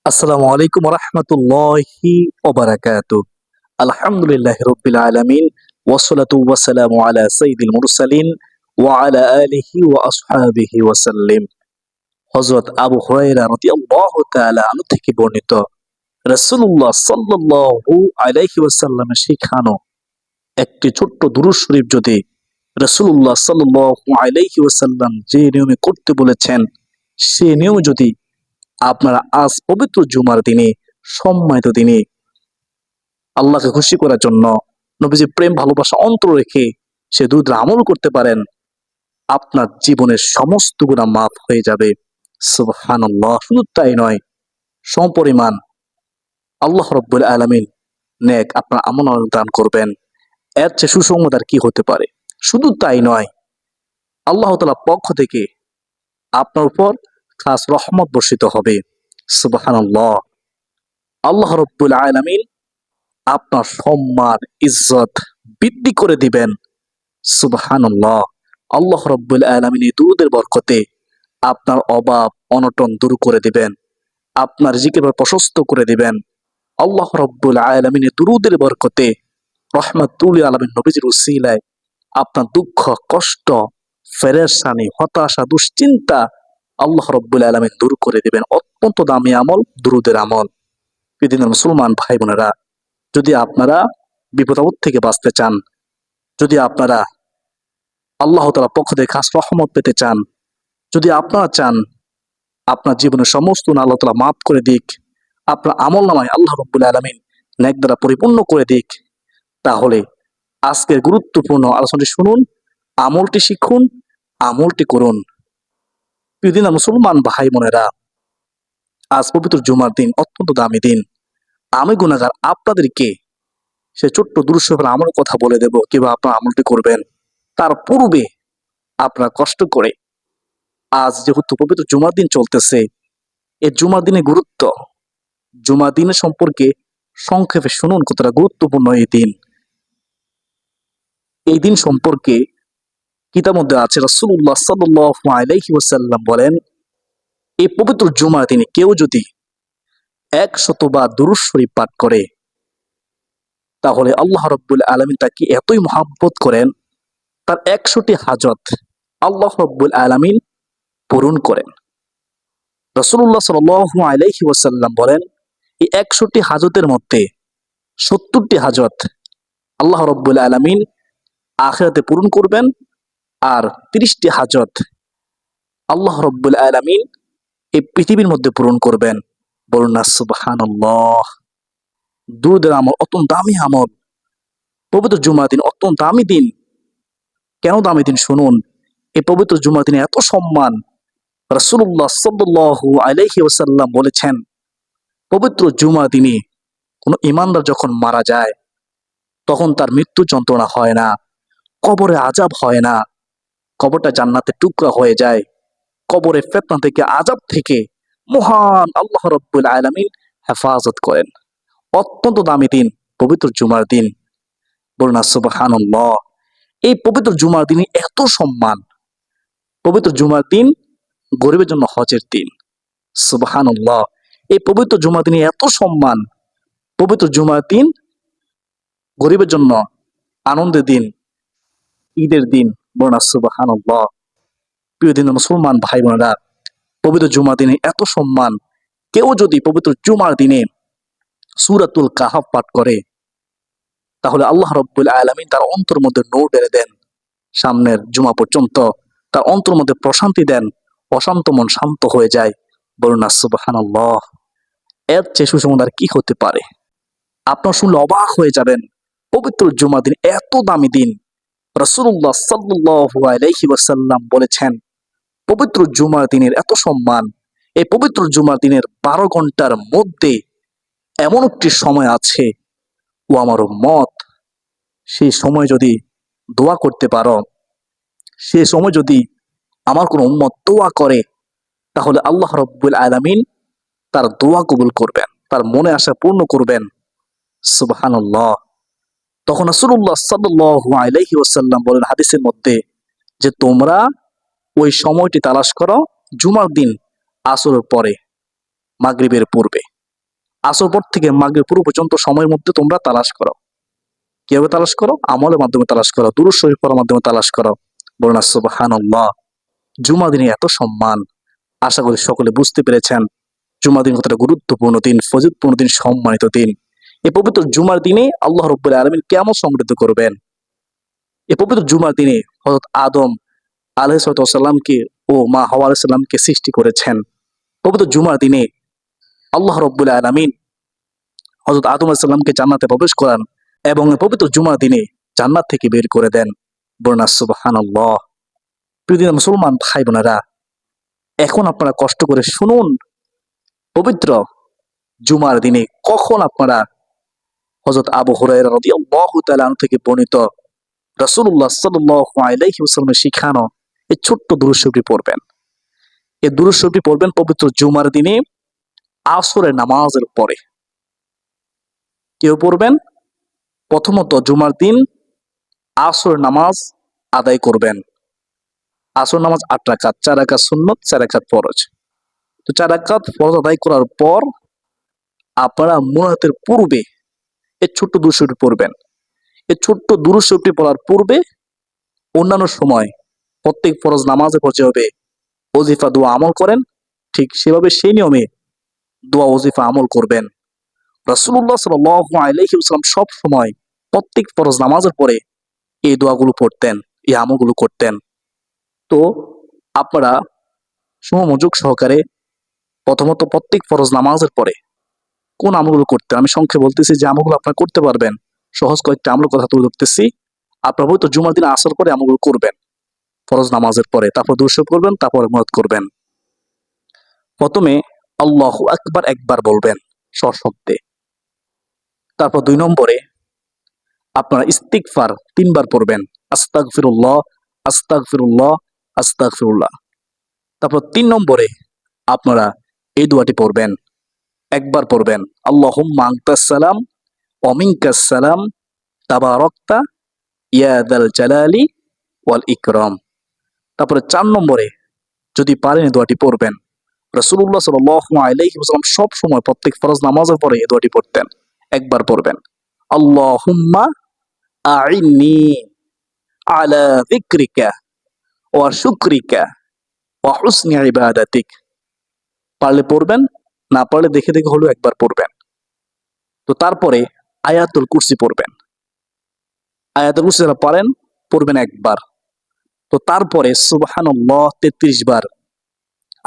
আসসালামু আলাইকুম রহমতুল্লাহি ওবারাকাতুহ। আলহামদুলিল্লাহি রাব্বিল আলামিন ওয়াসসালাতু ওয়াসসালামু আলা সাইয়্যিদিল মুরসালিন ওয়া আলা আলিহি ওয়া আসহাবিহি ওয়াসাল্লিম। হযরত আবু হুরায়রা রাদিয়াল্লাহু তাআলা আনহু থেকে বর্ণিত, রাসূলুল্লাহ সাল্লাল্লাহু আলাইহি ওয়াসাল্লামের শিখানো একটি ছোট্ট দুরূদ শরীফ যদি রাসূলুল্লাহ সাল্লাল্লাহু আলাইহি ওয়াসাল্লাম যে নিয়মে করতে বলেছেন, সে নিয়ম যদি আপনারা আজ পবিত্র জুমার দিনে, সম্মানিত দিনে আল্লাহকে খুশি করার জন্য নবীজির প্রেম ভালোবাসা অন্তর রেখে সে দুরূদের আমল করতে পারেন, আপনার জীবনের সমস্ত গুনাহ মাফ হয়ে যাবে। সুবহানাল্লাহ। শুধু তাই নয়, সমপরিমাণ আল্লাহ রাব্বুল আলামিন নেক আপনার আমল দান করবেন। এর চেয়ে সুসংবাদ আর কি হতে পারে? শুধু তাই নয়, আল্লাহ তাআলার পক্ষ থেকে আপনার উপর খাস রহমত বর্ষিত হবে। সুবহানাল্লাহ। আল্লাহ রাব্বুল আলামিন আপনার সম্মান ইজ্জত বৃদ্ধি করে দিবেন। সুবহানাল্লাহ। আল্লাহ রাব্বুল আলামিন এই দুরূদের বরকতে আপনার অভাব অনটন দূর করে দিবেন, আপনার রিজিকের প্রশস্ত করে দিবেন। আল্লাহ রাব্বুল আলামিন এই দুরূদের বরকতে রহমাতুল লিল আলামিন নবীজির উসিলায় আপনার দুঃখ কষ্ট পেরেশানি হতাশা দুশ্চিন্তা আল্লাহ রাব্বুল আলামিন দূর করে দিবেন। অত্যন্ত দামি আমল দুরূদের আমল। পৃথিবীর মুসলমান ভাই বোনেরা, যদি আপনারা বিপদ আপদ থেকে বাঁচতে চান, যদি আপনারা আল্লাহ তাআলার পক্ষ থেকে খাস রহমত পেতে চান, যদি আপনারা চান আপনার জীবনের সমস্ত গুনাহ আল্লাহ তাআলা মাফ করে দিক, আপনার আমলনামায় আল্লাহ রাব্বুল আলামিন নেক দ্বারা পরিপূর্ণ করে দিক, তাহলে আজকের গুরুত্বপূর্ণ আলোচনাটি শুনুন, আমলটি শিখুন, আমলটি করুন। প্রিয় মুসলমান ভাই বোনেরা, আজ পবিত্র জুমার দিন, অত্যন্ত দামি দিন। আমি গুনাহগার আপনাদেরকে সে ছোট্ট দুরূদ শরীফের আমলের কথা বলে দেব, কিভাবে আপনারা আমলটি করবেন। তার পূর্বে আপনারা কষ্ট করে, আজ যেহেতু পবিত্র জুমার দিন চলতেছে, এই জুমার দিনের গুরুত্ব, জুমার দিনের সম্পর্কে সংক্ষেপে শুনুন কতটা গুরুত্বপূর্ণ এই দিন। এই দিন সম্পর্কে কিতাবের মধ্যে আছে, রাসূলুল্লাহ সাল্লাল্লাহু আলাইহি ওয়াসাল্লাম বলেন, এই পবিত্র জুমার দিনে কেউ যদি 100 বার দুরূদ শরীফ পাঠ করে, তাহলে আল্লাহ রাব্বুল আলামিন তাকে এতই মহব্বত করেন, তার 100টি হাজত আল্লাহ রাব্বুল আলামিন পূরণ করেন। রাসূলুল্লাহ সাল্লাল্লাহু আলাইহি ওয়াসাল্লাম বলেন, এই 100টি হাজতের মধ্যে 70টি হাজত আল্লাহ রাব্বুল আলামিন আখিরাতে পূরণ করবেন, আর 30টি হাজত আল্লাহ রাব্বুল আলামিন এই পৃথিবীর মধ্যে পূরণ করবেন। বলুন না সুবহানাল্লাহ। দুরূদের আমল অত্যন্ত দামি আমল। পবিত্র জুমার দিন অত্যন্ত দামি দিন। কেন দামি দিন শুনুন। এই পবিত্র জুমার দিনে এত সম্মান। রাসূলুল্লাহ সাল্লাল্লাহু আলাইহি ওয়াসাল্লাম বলেছেন, পবিত্র জুমার দিনে কোনো ঈমানদার যখন মারা যায়, তখন তার মৃত্যু যন্ত্রণা হয় না, কবরে আযাব হয় না, কবরটা জান্নাতের টুকরা হয়ে যায়। কবরে ফিতনা থেকে, আযাব থেকে মহান আল্লাহ রাব্বুল আলামিন হেফাজত করেন। অত্যন্ত দামি দিন পবিত্র জুমার দিন। বলুন না সুবহানাল্লাহ। এই পবিত্র জুমার দিনে এত সম্মান। পবিত্র জুমার দিন গরিবের জন্য হজের দিন। সুবহানাল্লাহ। এই পবিত্র জুমার দিনে এত সম্মান। পবিত্র জুমার দিন গরিবের জন্য আনন্দের দিন, ঈদের দিন। বলুন না সুবহানাল্লাহ। প্রিয় দিন মুসলমান ভাই বোনেরা, পবিত্র জুমার দিনে এত সম্মান। কেউ যদি পবিত্র জুমার দিনে সূরাতুল কাহাফ পাঠ করে, তাহলে আল্লাহ রাব্বুল আলামিন তার অন্তর মধ্যে নূর ঢেলে দেন। সামনের জুমা পর্যন্ত তার অন্তর মধ্যে প্রশান্তি দেন, অশান্ত মন শান্ত হয়ে যায়। বলুন না সুবহানাল্লাহ। এর চেয়ে সুসংবাদ আর কি হতে পারে? আপনার শুনলে অবাক হয়ে যাবেন। পবিত্র জুমার দিন এত দামি দিন। রাসূলুল্লাহ সাল্লাল্লাহু আলাইহি ওয়াসাল্লাম বলেছেন, পবিত্র জুমার দিনের এত সম্মান। এই পবিত্র জুমার দিনের 12 ঘন্টার মধ্যে এমন একটি সময় আছে, ও আমার উম্মত, সেই সময় যদি দোয়া করতে পারো, সেই সময় যদি আমার কোনো উম্মত দোয়া করে, তাহলে আল্লাহ রাব্বুল আলামিন তার দোয়া কবুল করবেন, তার মনে আশা পূর্ণ করবেন। সুবহানাল্লাহ। তখন রাসূলুল্লাহ সাল্লাল্লাহু আলাইহি ওয়াসাল্লাম বলেন হাদিসের মধ্যে, যে তোমরা ওই সময়টি তালাশ করো জুমার দিন আসরের পরে, মাগরিবের পূর্বে। আসর পর থেকে মাগরিব পুরো পর্যন্ত সময়ের মধ্যে তোমরা তালাশ করো। কিভাবে তালাশ করো? আমলের মাধ্যমে তালাশ করো, দুরূদ শরীফ পড়ার মাধ্যমে তালাশ করো। বলুন না সুবহানাল্লাহ। জুমা দিনে এত সম্মান, আশা করি সকলে বুঝতে পেরেছেন। জুমা দিন কতটা গুরুত্বপূর্ণ দিন, ফজিলতপূর্ণ দিন, সম্মানিত দিন। এই পবিত্র জুমার দিনে আল্লাহ রাব্বুল আলামিন কেমন সমৃদ্ধ করবেন। এই পবিত্র জুমার দিনে হযরত আদম আলাইহিস সালামকে ও মা হাওয়া আলাইহিস সালামকে সৃষ্টি করেছেন। পবিত্র জুমার দিনে আল্লাহ রাব্বুল আলামিন হযরত আদম আলাইহিস সালামকে জান্নাতে প্রবেশ করান এবং এই পবিত্র জুমার দিনে জান্নাত থেকে বের করে দেন। বলুন সুবহানাল্লাহ। প্রিয় মুসলমান ভাই বোনেরা, এখন আপনারা কষ্ট করে শুনুন, পবিত্র জুমার দিনে কখন আপনারা হযরত আবু হুরায়রা রাদিয়াল্লাহু তাআলা আনহু থেকে বর্ণিত রাসূলুল্লাহ সাল্লাল্লাহু আলাইহি ওয়াসাল্লামের শিখানো এই ছোট্ট দুরূদ শরীফটি পড়বেন। এই দুরূদ শরীফটি পড়বেন পবিত্র জুমার দিনে আসরের নামাজের পরে। কেউ পড়বেন? প্রথমত জুমার দিন আসরের নামাজ আদায় করবেন। আসর নামাজ ৮ রাকাত, ৪ রাকাত সুন্নত, ৪ রাকাত ফরজ। তো ৪ রাকাত ফরজ আদায় করার পর আপনারা মুনাজাতের পূর্বে এই ছোট্ট দুরূদ শরীফটি পড়বেন। এই ছোট্ট দুরূদ শরীফটি পড়ার পূর্বে অন্যান্য সময় প্রত্যেক ফরজ নামাজের পর যেভাবে ওজিফা দোয়া আমল করেন, ঠিক সেভাবে সেই নিয়মে দোয়া ওজিফা আমল করবেন। রাসূলুল্লাহ সাল্লাল্লাহু আলাইহি ওয়াসাল্লাম সব সময় প্রত্যেক ফরজ নামাজের পরে এই দোয়াগুলো পড়তেন, এই আমলগুলো করতেন। তো আপনারা মনোযোগ সহকারে প্রথমত প্রত্যেক ফরজ নামাজের পরে কোন আমলগুলো করতেন, আমি সংক্ষেপে বলতেছি যে আমলগুলো আপনারা করতে পারবেন। সহজ কয়েকটা আমলের কথা তুলে ধরতেছি। আপনারা হয়তো জুমার দিন আসর পরে আমলগুলো করবেন, ফরজ নামাজের পরে, তারপর দুরূদ শরীফ করবেন, তারপর মুনাজাত করবেন। প্রথমে আল্লাহু আকবার একবার বলবেন সশব্দে। তারপর ২ নম্বরে আপনারা ইস্তিগফার ৩ বার পড়বেন, আস্তাগফিরুল্লাহ, আস্তাগফিরুল্লাহ, আস্তাগফিরুল্লাহ। তারপর ৩ নম্বরে আপনারা এই দোয়াটি পড়বেন, একবার পড়বেন, আল্লাহুম্মা আনতাস সালাম ওয়া মিনকাস সালাম তাবারাকতা ইয়া যাল জালালি ওয়াল ইকরাম। তারপরে ৪ নম্বরে যদি পারেন এই দোয়াটি পড়বেন। রাসূলুল্লাহ সাল্লাল্লাহু আলাইহি ওয়াসাল্লাম সব সময় প্রত্যেক ফরজ নামাজের পরে এই দোয়াটি পড়তেন। একবার পড়বেন, আল্লাহুম্মা আইন্নি আলা যিকরিকা ওয়া শুকরিকা ওয়া হুসনি ইবাদাতিক। পারলে পড়বেন, না পারলে দেখে দেখে হলেও একবার পড়বেন। তো তারপরে আয়াতুল কুরসি পড়বেন। আয়াতুল কুরসি যারা পারেন পড়বেন একবার। তো তারপরে সুবহানাল্লাহ ৩৩ বার,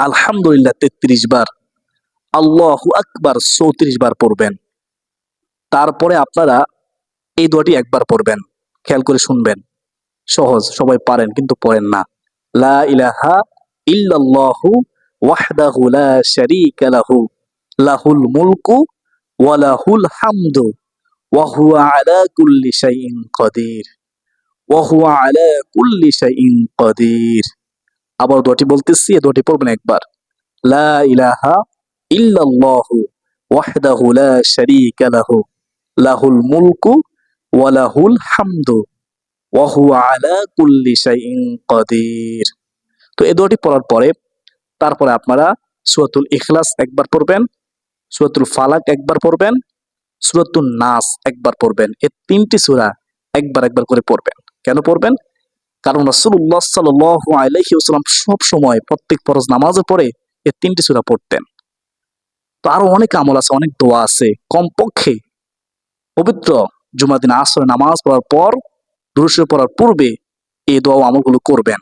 আলহামদুলিল্লাহ ৩৩ বার, আল্লাহু আকবার ৩৪ বার পড়বেন। তারপরে আপনারা এই দোয়াটি একবার পড়বেন। খেয়াল করে শুনবেন, সহজ, সবাই পারেন কিন্তু পড়েন না। লা ইলাহা ইল্লাল্লাহু ওয়াহদাহু লা শারীকা লাহু লাহুল মুলকু ওয়া লাহুল হামদু ওয়া হুয়া আলা কুল্লি শাইইন কাদির, ওয়া হুয়া আলা কুল্লি শাইইন কাদির। আবার দোয়াটি বলতেছি, এই দোয়াটি পড়বেন একবার। লা ইলাহা ইল্লাল্লাহু ওয়াহদাহু লা শারীকা লাহু লাহুল মুলকু ওয়া লাহুল হামদু ওয়া হুয়া আলা কুল্লি শাইইন কাদির। তো এই দোয়াটি পড়ার পরে তারপরে আপনারা সূরাতুল ইখলাস একবার পড়বেন, সূরাতুল ফালাক একবার পড়বেন, সূরাতুন নাস একবার পড়বেন। এই ৩টি সূরা একবার একবার করে পড়বেন। কেন পড়বেন? কারণ রাসূলুল্লাহ সাল্লাল্লাহু আলাইহি ওয়াসাল্লাম সব সময় প্রত্যেক ফরজ নামাজের পরে এই ৩টি সূরা পড়তেন। তো আরো অনেক আমল আছে, অনেক দোয়া আছে। কমপক্ষে পবিত্র জুমার দিন আসরে নামাজ পড়ার পর, দুরূদ শরীফ পড়ার পূর্বে এই দোয়া ও আমলগুলো করবেন।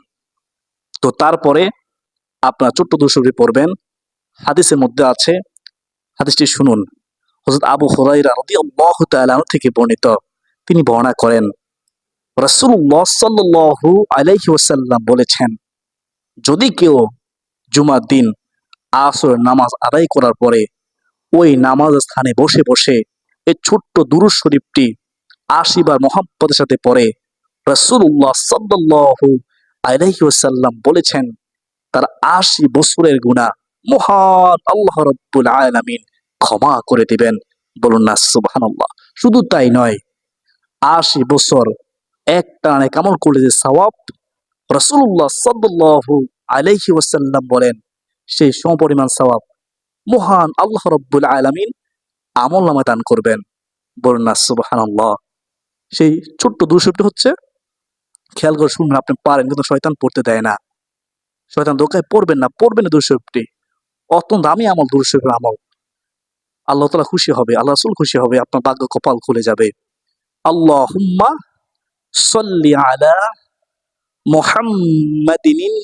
তো তারপরে আপনারা ছোট্ট দুরূদ শরীফ পড়বেন। হাদিসের মধ্যে আছে, হাদিসটি শুনুন। হযরত আবু হুরায়রা রাদিয়াল্লাহু তাআলা আনহু থেকে বর্ণিত, তিনি বর্ণনা করেন রাসূলুল্লাহ সাল্লাল্লাহু আলাইহি ওয়াসাল্লাম বলেছেন, যদি কেউ জুমার দিন আসরের নামাজ আদায় করার পরে ওই নামাজ স্থানে বসে বসে এই ছোট্ট দুরূদ শরীফটি ৮০ বার মহব্বতের সাথে পড়ে, রাসূলুল্লাহ সাল্লাল্লাহু আলাইহি ওয়াসাল্লাম বলেছেন তার ৮০ বছরের গুনাহ মহান আল্লাহ রাব্বুল আলামিন ক্ষমা করে দিবেন। বলুন না সুবহানাল্লাহ। শুধু তাই নয়, ৮০ বছর একটানে আমল করলে যে সওয়াব, রাসূলুল্লাহ সাল্লাল্লাহু আলাইহি ওয়াসাল্লাম বলেন সেই সমপরিমাণ সওয়াব মহান আল্লাহ রাব্বুল আলামিন আমল নামায় দান করবেন। বলুন না সুবহানাল্লাহ। সেই ছোট্ট দুরূদ হচ্ছে, খেয়াল করে শুনবেন, আপনি পারেন কিন্তু শয়তান পড়তে দেয় না। শয়তান ধোঁকায় পড়বেন না, পড়বেন না দুরূদটি। অত্যন্ত দামি আমল দুরূদের আমল। আল্লাহ তাআলা খুশি হবে, আল্লাহ রাসূল খুশি হবে, আপনার ভাগ্য কপাল খুলে যাবে। আল্লাহুম্মা সাল্লি আলা মুহাম্মাদিনিন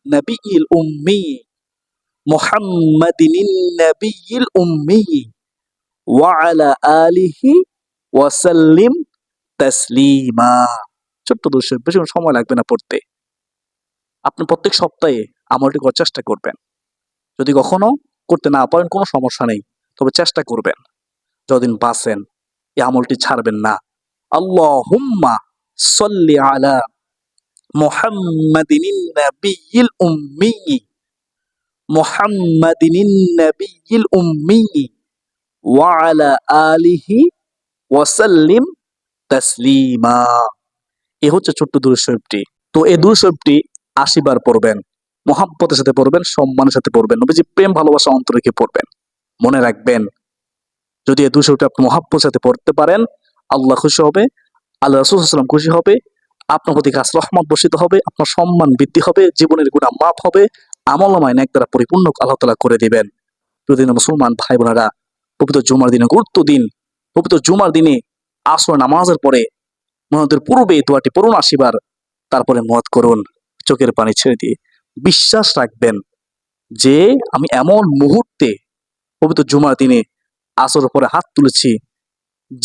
নাবিয়্যিল উম্মি, মুহাম্মাদিনিন নাবিয়্যিল উম্মি ওয়া আলা আলিহি ওয়া সাল্লিম তাসলিমা। ছোট্ট দুরূদ, বেশি সময় লাগবে না পড়তে। আপনি প্রত্যেক সপ্তাহে আমলটি করার চেষ্টা করবেন। যদি কখনো করতে না পারেন কোনো সমস্যা নেই, তবে চেষ্টা করবেন। যতদিন বাঁচেন এই আমলটি ছাড়বেন না। আল্লাহুম্মা সাল্লি আলা মুহাম্মাদিনিন নাবিয়্যিল উম্মি, মুহাম্মাদিনিন নাবিয়্যিল উম্মি ওয়া আলা আলিহি ওয়া সাল্লিম তাসলিমা। এ হচ্ছে ছোট্ট দুরূদ শরীফটি। তো এই দুরূদ শরীফটি ৮০ বার পড়বেন, মহাব্বতের সাথে পড়বেন, সম্মানের সাথে পড়বেন, নবীজি প্রেম ভালোবাসা অন্তরে রেখে পড়বেন। মনে রাখবেন, যদি এই দুরূদ শরীফটি আপনি মহাব্বতের সাথে পড়তে পারেন, আল্লাহ খুশি হবে, আল্লাহ রাসূল সাল্লাল্লাহু আলাইহি ওয়াসাল্লাম খুশি হবে, আপনার প্রতি খাস রহমত বর্ষিত হবে, আপনার সম্মান বৃদ্ধি হবে, জীবনের গুনাহ মাফ হবে, আমলনামায় নেক দ্বারা পরিপূর্ণ আল্লাহ তাআলা করে দিবেন। প্রতিদিন মুসলমান ভাই বোনেরা, পবিত্র জুমার দিনে গুরুত্ব দিন। পবিত্র জুমার দিনে আসর নামাজের পরে মুনাজাতের পূর্বে এই দোয়াটি পড়ুন ৮০ বার, তারপরে মুনাজাত করুন চোখের পানি ছেড়ে দিয়ে। বিশ্বাস রাখবেন যে আমি এমন মুহূর্তে পবিত্র জুমার দিনে আসরের পরে হাত তুলেছি,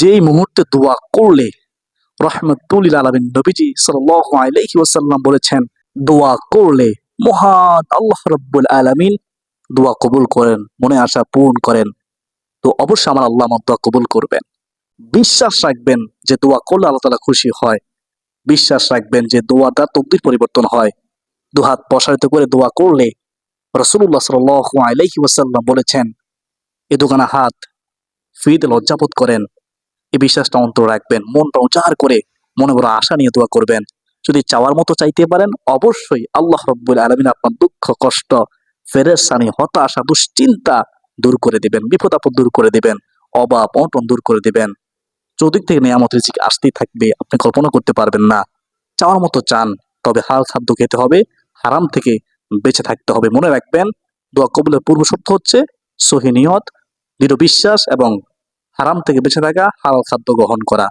যেই মুহূর্তে দোয়া করলে রাহমাতুল লিল আলামিন নবীজি সাল্লাল্লাহু আলাইহি ওয়াসাল্লাম বলেছেন, দোয়া করলে মহান আল্লাহ রাব্বুল আলামিন দোয়া কবুল করেন, মনে আশা পূরণ করেন। তো অবশ্যই আমার আল্লাহ আমার দোয়া কবুল করবেন। বিশ্বাস রাখবেন যে দোয়া করলে আল্লাহ তাআলা খুশি হয়। বিশ্বাস রাখবেন যে দোয়া দ্বারা তকদির পরিবর্তন হয়। দুহাত প্রসারিত করে দোয়া করলে রাসূলুল্লাহ সাল্লাল্লাহু আলাইহি ওয়াসাল্লাম বলেছেন, এ দুখানা হাত ফিরতে লজ্জাবোধ করেন। এই বিশ্বাসটা অন্তর রাখবেন, মনটা উজাড় করে মনে বড় আশা নিয়ে দোয়া করবেন। যদি চাওয়ার মতো চাইতে পারেন, অবশ্যই আল্লাহ রাব্বুল আলামিন আপনার দুঃখ কষ্ট, পেরেশানি, হতাশা, দুশ্চিন্তা দূর করে দিবেন, বিপদ আপদ দূর করে দিবেন, অভাব অনটন দূর করে দিবেন। চতুর্দিক থেকে নিয়ামত রিজিক আসতেই থাকবে, আপনি কল্পনা করতে পারবেন না। চাওয়ার মতো চান, তবে হালাল খাদ্য খেতে হবে, হারাম থেকে বেঁচে থাকতে হবে। মনে রাখবেন, দোয়া কবুলের পূর্ব শর্ত হচ্ছে সহি নিয়ত, দৃঢ় বিশ্বাস এবং হারাম থেকে বেঁচে থাকা, হালাল খাদ্য গ্রহণ করা।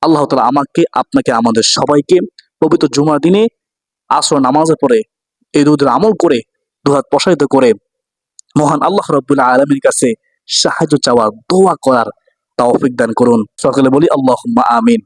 আল্লাহ তাআলা আমাকে, আপনাকে, আমাদের সবাইকে পবিত্র জুমার দিনে আসর নামাজের পরে এই দুধের আমল করে, দুহাত প্রসারিত করে মহান আল্লাহ রাব্বুল আলামিনের কাছে সাহায্য চাওয়ার, দোয়া করার তৌফিক দান করুন। সকলে বলি আল্লাহুম্মা আমিন।